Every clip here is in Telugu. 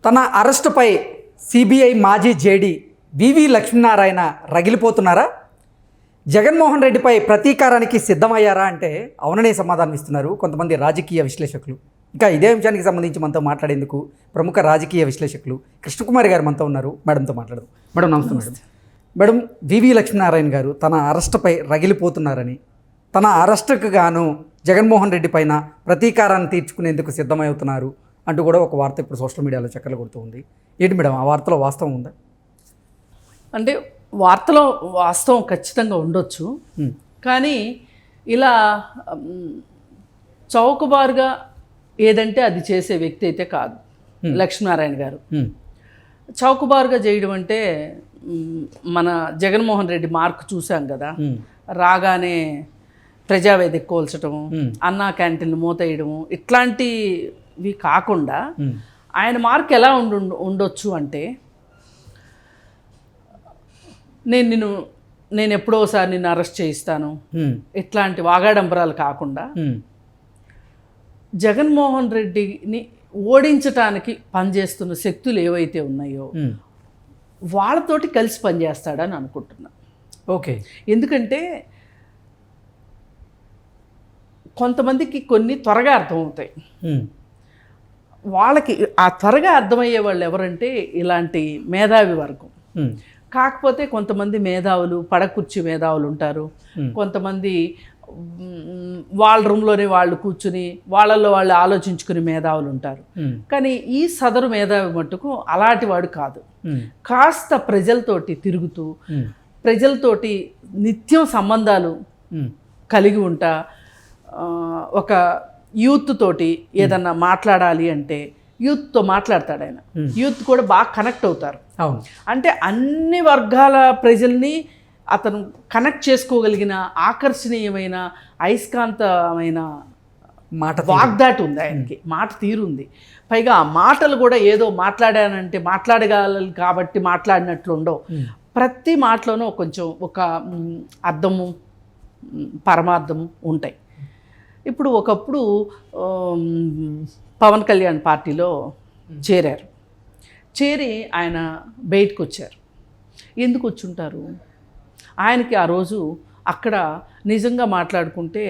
తన అరెస్టుపై సిబిఐ మాజీ జేడీ వివి లక్ష్మీనారాయణ రగిలిపోతున్నారా? జగన్మోహన్ రెడ్డిపై ప్రతీకారానికి సిద్ధమయ్యారా అంటే అవుననే సమాధానం ఇస్తున్నారు కొంతమంది రాజకీయ విశ్లేషకులు. ఇంకా ఇదే అంశానికి సంబంధించి మనతో మాట్లాడేందుకు ప్రముఖ రాజకీయ విశ్లేషకులు కృష్ణకుమారి గారు మనతో ఉన్నారు. మేడంతో మాట్లాడదాం. మేడం నమస్తే. మేడం, వివి లక్ష్మీనారాయణ గారు తన అరెస్టుపై రగిలిపోతున్నారని, తన అరెస్టుకు గాను జగన్మోహన్ రెడ్డి పైన ప్రతీకారాన్ని తీర్చుకునేందుకు సిద్ధమవుతున్నారు అంటూ కూడా ఒక వార్త ఇప్పుడు సోషల్ మీడియాలో చక్కర్లు కొడుతూ ఉంది. ఏంటి మేడం, ఆ వార్తలో వాస్తవం ఉందా? అంటే వార్తలో వాస్తవం ఖచ్చితంగా ఉండొచ్చు, కానీ ఇలా చౌకబారుగా ఏదంటే అది చేసే వ్యక్తి అయితే కాదు లక్ష్మీనారాయణ గారు. చౌకబారుగా చేయడం అంటే మన జగన్మోహన్ రెడ్డి మార్క్ చూసాం కదా, రాగానే ప్రజావేదిక కోల్చటము, అన్నా క్యాంటీన్లు మూతేయడము, ఇట్లాంటివి కాకుండా ఆయన మార్క్ ఎలా ఉండొచ్చు అంటే, నేను ఎప్పుడోసారి నిన్ను అరెస్ట్ చేయిస్తాను, ఇట్లాంటి వాగాడంబరాలు కాకుండా జగన్మోహన్ రెడ్డిని ఓడించటానికి పనిచేస్తున్న శక్తులు ఏవైతే ఉన్నాయో వాళ్ళతోటి కలిసి పనిచేస్తాడని అనుకుంటున్నా. ఓకే, ఎందుకంటే కొంతమందికి కొన్ని త్వరగా అర్థమవుతాయి. వాళ్ళకి ఆ త్వరగా అర్థమయ్యే వాళ్ళు ఎవరంటే ఇలాంటి మేధావి వర్గం. కాకపోతే కొంతమంది మేధావులు, పడకుర్చీ మేధావులు ఉంటారు, కొంతమంది వాళ్ళ రూమ్లోనే వాళ్ళు కూర్చుని వాళ్ళల్లో వాళ్ళు ఆలోచించుకునే మేధావులు ఉంటారు. కానీ ఈ సదరు మేధావి మట్టుకు అలాంటి వాడు కాదు. కాస్త ప్రజలతోటి తిరుగుతూ, ప్రజలతోటి నిత్యం సంబంధాలు కలిగి ఉంటా, ఒక యూత్ తోటి ఏదన్నా మాట్లాడాలి అంటే యూత్తో మాట్లాడతాడు ఆయన. యూత్ కూడా బాగా కనెక్ట్ అవుతారు. అవును, అంటే అన్ని వర్గాల ప్రజల్ని అతను కనెక్ట్ చేసుకోగలిగిన ఆకర్షణీయమైన అయస్కాంతమైన వాగ్దాటి ఉంది ఆయనకి, మాట తీరుంది. పైగా ఆ మాటలు కూడా ఏదో మాట్లాడానంటే మాట్లాడగలరు కాబట్టి మాట్లాడినట్లు ఉండవు. ప్రతి మాటలోనూ కొంచెం ఒక అర్థము, పరమార్థము ఉంటాయి. ఇప్పుడు ఒకప్పుడు పవన్ కళ్యాణ్ పార్టీలో చేరారు. చేరి ఆయన బయటకు వచ్చారు. ఎందుకు వచ్చుంటారు? ఆయనకి ఆ రోజు అక్కడ నిజంగా మాట్లాడుకుంటే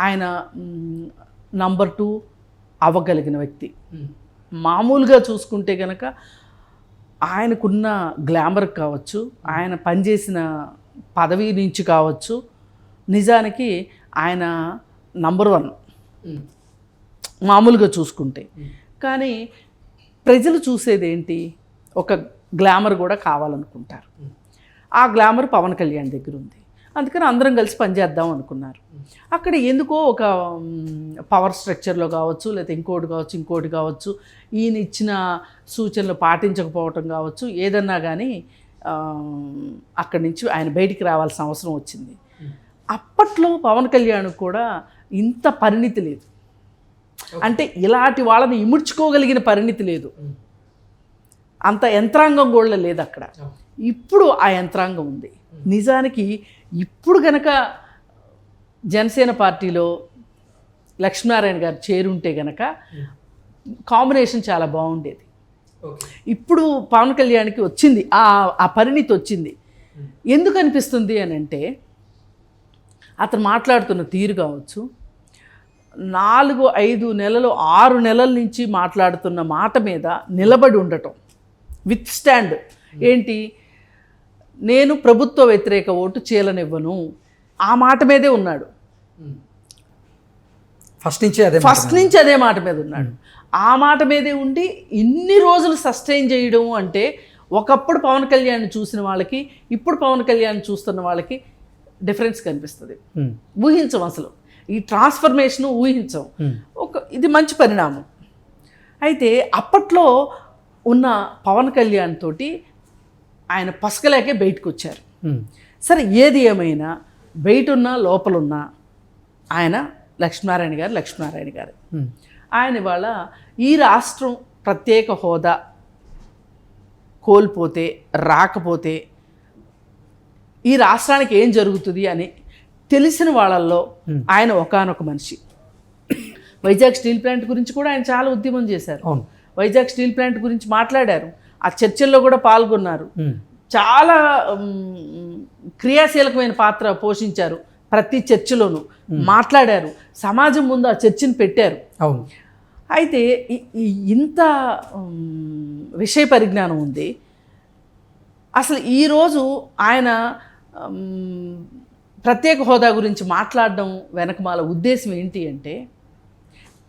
ఆయన నంబర్ 2 అవ్వగలిగిన వ్యక్తి. మామూలుగా చూసుకుంటే కనుక ఆయనకున్న గ్లామర్ కావచ్చు, ఆయన పనిచేసిన పదవి నుంచి కావచ్చు, నిజానికి ఆయన నంబర్ 1 మామూలుగా చూసుకుంటే. కానీ ప్రజలు చూసేది ఏంటి? ఒక గ్లామర్ కూడా కావాలనుకుంటారు. ఆ గ్లామర్ పవన్ కళ్యాణ్ దగ్గర ఉంది. అందుకని అందరం కలిసి పనిచేద్దాం అనుకున్నారు. అక్కడ ఎందుకో ఒక పవర్ స్ట్రక్చర్లో కావచ్చు, లేకపోతే ఇంకోటి కావచ్చు, ఈయన ఇచ్చిన సూచనలు పాటించకపోవటం కావచ్చు, ఏదన్నా కానీ అక్కడి నుంచి ఆయన బయటికి రావాల్సిన అవసరం వచ్చింది. అప్పట్లో పవన్ కళ్యాణ్ కూడా ఇంత పరిణితి లేదు. అంటే ఇలాంటి వాళ్ళని ఇముడ్చుకోగలిగిన పరిణితి లేదు. అంత యంత్రాంగం కూడా లేదు అక్కడ. ఇప్పుడు ఆ యంత్రాంగం ఉంది. నిజానికి ఇప్పుడు గనక జనసేన పార్టీలో లక్ష్మీనారాయణ గారు చేరుంటే గనక కాంబినేషన్ చాలా బాగుండేది. ఇప్పుడు పవన్ కళ్యాణ్కి వచ్చింది ఆ పరిణితి వచ్చింది. ఎందుకు అనిపిస్తుంది అని అంటే, అతను మాట్లాడుతున్న తీరు కావచ్చు, 4, 5 నెలలు 6 నెలల నుంచి మాట్లాడుతున్న మాట మీద నిలబడి ఉండటం, విత్ స్టాండ్. ఏంటి? నేను ప్రభుత్వ వ్యతిరేక ఓటు చీలనివ్వను, ఆ మాట మీదే ఉన్నాడు. ఫస్ట్ నుంచి అదే మాట మీద ఉన్నాడు. ఆ మాట మీదే ఉండి ఇన్ని రోజులు సస్టైన్ చేయడం అంటే, ఒకప్పుడు పవన్ కళ్యాణ్ చూసిన వాళ్ళకి ఇప్పుడు పవన్ కళ్యాణ్ చూస్తున్న వాళ్ళకి డిఫరెన్స్ కనిపిస్తుంది. ఊహించం, అసలు ఈ ట్రాన్స్ఫర్మేషన్ ఊహించం. ఇది మంచి పరిణామం. అయితే అప్పట్లో ఉన్న పవన్ కళ్యాణ్ తోటి ఆయన పసకలేకే బయటకు వచ్చారు. సరే, ఏది ఏమైనా బయట ఉన్నా లోపలున్నా ఆయన లక్ష్మీనారాయణ గారు ఆయన ఇవాళ ఈ రాష్ట్రం ప్రత్యేక హోదా కోల్పోతే, రాకపోతే ఈ రాష్ట్రానికి ఏం జరుగుతుంది అని తెలిసిన వాళ్ళల్లో ఆయన ఒకానొక మనిషి. వైజాగ్ స్టీల్ ప్లాంట్ గురించి కూడా ఆయన చాలా ఉద్యమం చేశారు. వైజాగ్ స్టీల్ ప్లాంట్ గురించి మాట్లాడారు, ఆ చర్చల్లో కూడా పాల్గొన్నారు, ఉమ్. చాలా క్రియాశీలకమైన పాత్ర పోషించారు, ప్రతి చర్చలోనూ మాట్లాడారు, సమాజం ముందు ఆ చర్చను పెట్టారు. అవును. అయితే ఇంత విషయ పరిజ్ఞానం ఉంది. అసలు ఈరోజు ఆయన ప్రత్యేక హోదా గురించి మాట్లాడడం వెనకమాల ఉద్దేశం ఏంటి అంటే,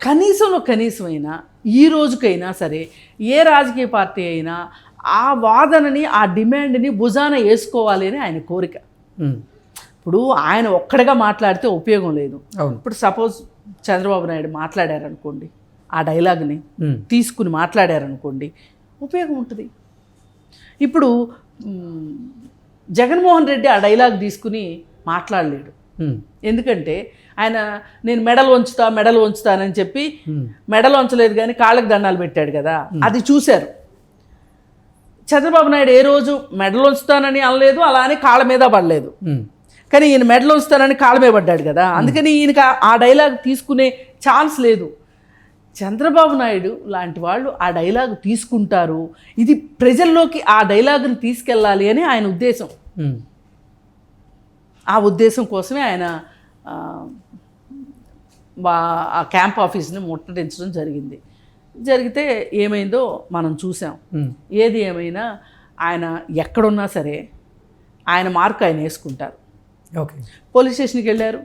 కనీసమైనా ఈ రోజుకైనా సరే ఏ రాజకీయ పార్టీ అయినా ఆ వాదనని, ఆ డిమాండ్ని భుజాన వేసుకోవాలి అని ఆయన కోరిక. ఉమ్. ఇప్పుడు ఆయన ఒక్కడిగా మాట్లాడితే ఉపయోగం లేదు. అవును. ఇప్పుడు సపోజ్ చంద్రబాబు నాయుడు మాట్లాడారనుకోండి, ఆ డైలాగ్ని ఉమ్. తీసుకుని మాట్లాడారనుకోండి, ఉపయోగం ఉంటుంది. ఇప్పుడు జగన్మోహన్ రెడ్డి ఆ డైలాగ్ తీసుకుని మాట్లాడలేడు. ఉమ్. ఎందుకంటే ఆయన నేను మెడలు వంచుతానని చెప్పి ఉమ్. మెడలు వంచలేదు కానీ కాళ్ళకి దండాలు పెట్టాడు కదా, అది చూశారు. చంద్రబాబు నాయుడు ఏ రోజు మెడలు వంచుతానని అనలేదు, అలా అని కాళ్ళ మీద పడలేదు. ఉమ్. కానీ ఈయన మెడలు వంచుతానని కాళ్ళ మీద పడ్డాడు కదా, అందుకని ఈయనకి ఆ డైలాగ్ తీసుకునే ఛాన్స్ లేదు. చంద్రబాబు నాయుడు లాంటి వాళ్ళు ఆ డైలాగ్ తీసుకుంటారు, ఇది ప్రజల్లోకి ఆ డైలాగ్ని తీసుకెళ్ళాలి అని ఆయన ఉద్దేశం. ఉమ్. ఆ ఉద్దేశం కోసమే ఆయన ఆ క్యాంప్ ఆఫీస్ని ముట్టడించడం జరిగితే ఏమైందో మనం చూసాం. ఉమ్. ఏది ఏమైనా ఆయన ఎక్కడున్నా సరే ఆయన మార్క్ ఆయన వేసుకుంటారు. ఓకే. పోలీస్ స్టేషన్కి వెళ్ళారు,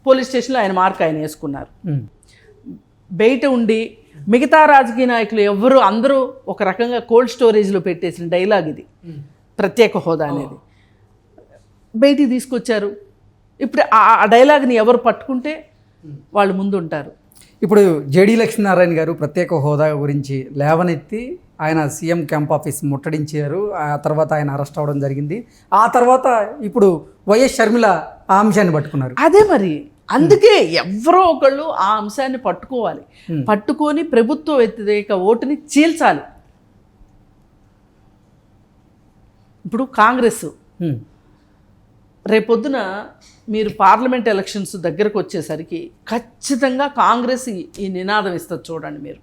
పోలీస్ స్టేషన్లో ఆయన మార్క్ ఆయన వేసుకున్నారు. ఉమ్. బయట ఉండి మిగతా రాజకీయ నాయకులు అందరూ ఒక రకంగా కోల్డ్ స్టోరేజ్లో పెట్టేసిన డైలాగ్ ఇది, ప్రత్యేక హోదా అనేది బయటికి తీసుకొచ్చారు. ఇప్పుడు ఆ డైలాగ్ని ఎవరు పట్టుకుంటే వాళ్ళు ముందుంటారు. ఇప్పుడు జేడీ లక్ష్మీనారాయణ గారు ప్రత్యేక హోదా గురించి లేవనెత్తి ఆయన సీఎం క్యాంప్ ఆఫీస్ ముట్టడించారు. ఆ తర్వాత ఆయన అరెస్ట్ అవ్వడం జరిగింది. ఆ తర్వాత ఇప్పుడు వైఎస్ షర్మిల ఆ అంశాన్ని పట్టుకున్నారు. అదే మరి, అందుకే ఎవరో ఒకళ్ళు ఆ అంశాన్ని పట్టుకోవాలి, పట్టుకొని ప్రభుత్వ వ్యతిరేక ఓటుని చీల్చాలి. ఇప్పుడు కాంగ్రెస్ ఉమ్. రేపొద్దున మీరు పార్లమెంట్ ఎలక్షన్స్ దగ్గరకు వచ్చేసరికి ఖచ్చితంగా కాంగ్రెస్ ఈ నినాదం ఇస్తుంది, చూడండి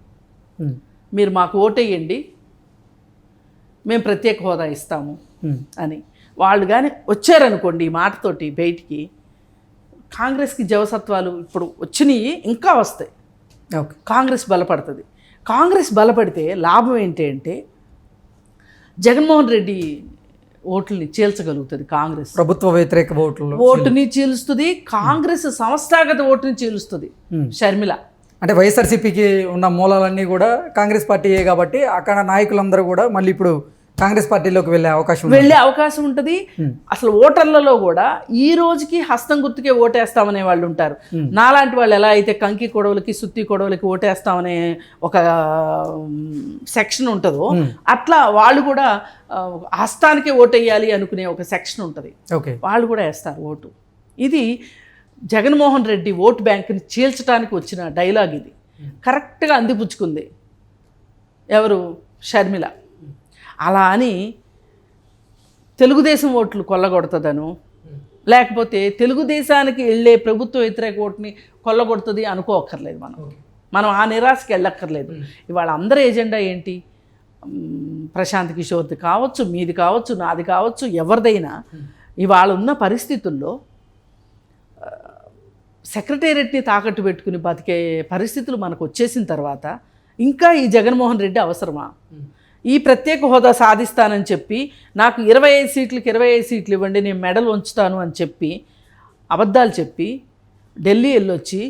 ఉమ్. మీరు మాకు ఓటేయండి, మేము ప్రత్యేక హోదా ఇస్తాము అని. వాళ్ళు కానీ వచ్చారనుకోండి ఈ మాటతోటి బయటికి, కాంగ్రెస్కి జవసత్వాలు ఇప్పుడు వచ్చినాయి, ఇంకా వస్తాయి. ఓకే. కాంగ్రెస్ బలపడుతుంది. కాంగ్రెస్ బలపడితే లాభం ఏంటి అంటే జగన్మోహన్ రెడ్డి ఓట్లని చీల్చగలుగుతుంది. కాంగ్రెస్ ప్రభుత్వ వ్యతిరేక ఓటుని చీలుస్తుంది, కాంగ్రెస్ సంస్థాగత ఓటుని చీలుస్తుంది షర్మిల. అంటే వైఎస్ఆర్సీపీకి ఉన్న మూలాలన్నీ కూడా కాంగ్రెస్ పార్టీయే కాబట్టి అక్కడ నాయకులందరూ కూడా మళ్ళీ ఇప్పుడు కాంగ్రెస్ పార్టీలోకి వెళ్ళే అవకాశం ఉంటుంది. అసలు ఓటర్లలో కూడా ఈ రోజుకి హస్తం గుర్తుకే ఓటేస్తామనే వాళ్ళు ఉంటారు. నాలాంటి వాళ్ళు ఎలా అయితే కంకి కొడవలకి సుత్తి కొడవలకి ఓటేస్తామనే ఒక సెక్షన్ ఉంటుందో, అట్లా వాళ్ళు కూడా హస్తానికే ఓటేయాలి అనుకునే ఒక సెక్షన్ ఉంటుంది. వాళ్ళు కూడా వేస్తారు ఓటు. ఇది జగన్మోహన్ రెడ్డి ఓటు బ్యాంకుని చీల్చడానికి వచ్చిన డైలాగ్. ఇది కరెక్ట్గా అందిపుచ్చుకుంది ఎవరు? షర్మిల. అలా అని తెలుగుదేశం ఓట్లు కొల్లగొడుతుందను, లేకపోతే తెలుగుదేశానికి వెళ్ళే ప్రభుత్వ వ్యతిరేక ఓటుని కొల్లగొడుతుంది అనుకోక్కర్లేదు. మనం ఆ నిరాశకి వెళ్ళక్కర్లేదు. ఇవాళ అందరి ఎజెండా ఏంటి? ప్రశాంత్ కిషోర్ది కావచ్చు, మీది కావచ్చు, నాది కావచ్చు, ఎవరిదైనా ఇవాళ ఉన్న పరిస్థితుల్లో సెక్రటేరియట్ని తాకట్టు పెట్టుకుని బతికే పరిస్థితులు మనకు వచ్చేసిన తర్వాత ఇంకా ఈ జగన్మోహన్ రెడ్డి అవసరమా? ఈ ప్రత్యేక హోదా సాధిస్తానని చెప్పి నాకు 25 సీట్లకి 25 సీట్లు ఇవ్వండి, నేను మెడల్ ఉంచుతాను అని చెప్పి అబద్ధాలు చెప్పి ఢిల్లీ వెళ్ళొచ్చి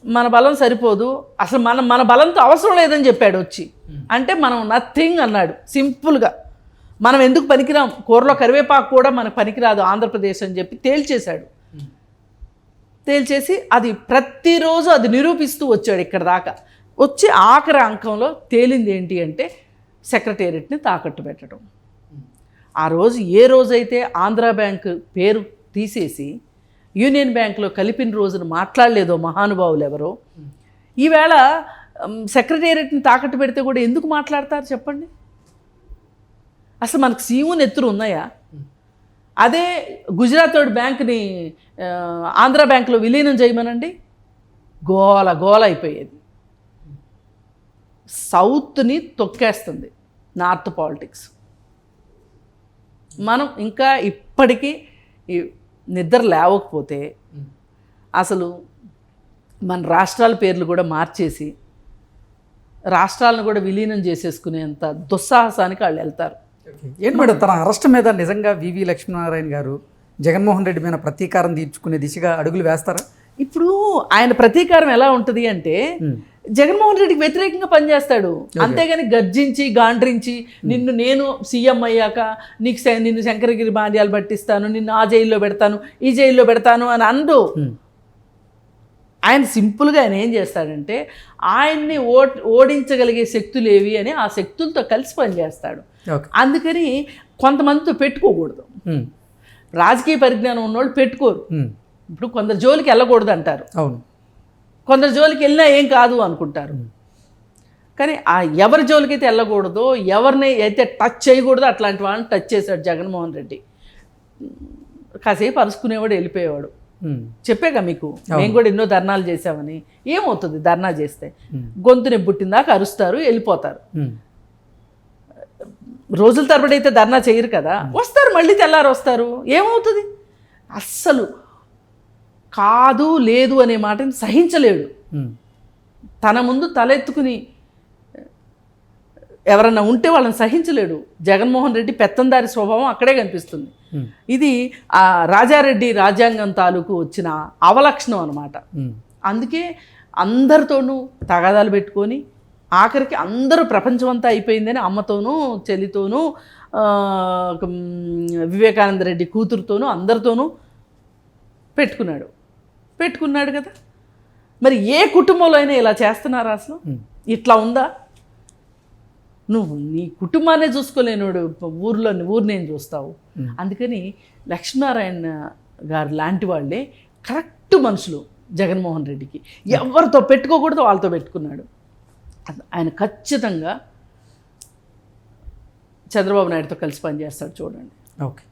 మన బలం సరిపోదు, అసలు మన బలంతో అవసరం లేదని చెప్పాడు వచ్చి. అంటే మనం నథింగ్ అన్నాడు సింపుల్గా. మనం ఎందుకు పనికిరాం, కూరలో కరివేపాకు కూడా మనకు పనికిరాదు ఆంధ్రప్రదేశ్ అని చెప్పి తేల్చేసి అది ప్రతిరోజు అది నిరూపిస్తూ వచ్చాడు. ఇక్కడ దాకా వచ్చి ఆఖరి అంకంలో తేలింది ఏంటి అంటే సెక్రటేరియట్ని తాకట్టు పెట్టడం. ఆ రోజు ఏ రోజైతే ఆంధ్రా బ్యాంక్ పేరు తీసేసి యూనియన్ బ్యాంక్లో కలిపిన రోజున మాట్లాడలేదో మహానుభావులు ఎవరో, ఈవేళ సెక్రటేరియట్ని తాకట్టు పెడితే కూడా ఎందుకు మాట్లాడతారు చెప్పండి? అసలు మనకు సీము నెత్తురు ఉన్నాయా? అదే గుజరాత్ బ్యాంక్ని ఆంధ్రా బ్యాంక్లో విలీనం చేయమనండి, గోల అయిపోయేది. సౌత్ని తొక్కేస్తుంది నార్త్ పాలిటిక్స్. మనం ఇంకా ఇప్పటికీ ఈ నిద్ర లేవకపోతే అసలు మన రాష్ట్రాల పేర్లు కూడా మార్చేసి రాష్ట్రాలను కూడా విలీనం చేసేసుకునేంత దుస్సాహసానికి వాళ్ళు వెళ్తారు. ఏంటి మేడం, తన అరెస్ట్ మీద నిజంగా వివి లక్ష్మీనారాయణ గారు జగన్మోహన్ రెడ్డి మీద ప్రతీకారం తీర్చుకునే దిశగా అడుగులు వేస్తారా? ఇప్పుడు ఆయన ప్రతీకారం ఎలా ఉంటుంది అంటే జగన్మోహన్ రెడ్డికి వ్యతిరేకంగా పనిచేస్తాడు, అంతేగాని గర్జించి గాండ్రించి నేను సీఎం అయ్యాక నిన్ను శంకరగిరి బాండ్యాలు పట్టిస్తాను, నిన్ను ఆ జైల్లో పెడతాను ఈ జైల్లో పెడతాను అని అందు. ఆయన సింపుల్గా ఆయన ఏం చేస్తాడంటే ఆయన్ని ఓడించగలిగే శక్తులు ఏవి అని ఆ శక్తులతో కలిసి పనిచేస్తాడు. అందుకని కొంతమందితో పెట్టుకోకూడదు. రాజకీయ పరిజ్ఞానం ఉన్నోళ్ళు పెట్టుకోరు. ఇప్పుడు కొందరు జోలికి వెళ్ళకూడదు అంటారు, అవును, కొందరు జోలికి వెళ్ళినా ఏం కాదు అనుకుంటారు. కానీ ఆ ఎవరి జోలికి అయితే వెళ్ళకూడదో, ఎవరిని అయితే టచ్ చేయకూడదో అట్లాంటి వాళ్ళని టచ్ చేశాడు జగన్మోహన్ రెడ్డి. కాసేపు అరుచుకునేవాడు, వెళ్ళిపోయేవాడు. చెప్పాక మీకు మేము కూడా ఎన్నో ధర్నాలు చేసామని. ఏమవుతుంది ధర్నా చేస్తే? గొంతుని పుట్టిందాక అరుస్తారు, వెళ్ళిపోతారు. రోజుల తరబడి అయితే ధర్నా చేయరు కదా, వస్తారు మళ్ళీ తెల్లారు వస్తారు. ఏమవుతుంది? అస్సలు కాదు లేదు అనే మాటని సహించలేడు. తన ముందు తలెత్తుకుని ఎవరన్నా ఉంటే వాళ్ళని సహించలేడు. జగన్మోహన్ రెడ్డి పెత్తందారి స్వభావం అక్కడే కనిపిస్తుంది. ఇది ఆ రాజారెడ్డి రాజ్యాంగం తాలూకు వచ్చిన అవలక్షణం అన్నమాట. అందుకే అందరితోనూ తగాదాలు పెట్టుకొని ఆఖరికి అందరూ ప్రపంచమంతా అయిపోయిందని అమ్మతోనూ చెల్లితోనూ వివేకానంద రెడ్డి కూతురుతోనూ అందరితోనూ పెట్టుకున్నాడు కదా. మరి ఏ కుటుంబంలో అయినా ఇలా చేస్తున్నారా? అసలు ఇట్లా ఉందా? నువ్వు నీ కుటుంబాన్నే చూసుకోలేనుడు ఊరిని ఏం చూస్తావు? అందుకని లక్ష్మీనారాయణ గారు లాంటి వాళ్ళే కరెక్ట్ మనుషులు జగన్మోహన్ రెడ్డికి. ఎవరితో పెట్టుకోకూడదు వాళ్ళతో పెట్టుకున్నాడు. ఆయన ఖచ్చితంగా చంద్రబాబు నాయుడుతో కలిసి పనిచేస్తాడు. చూడండి. ఓకే.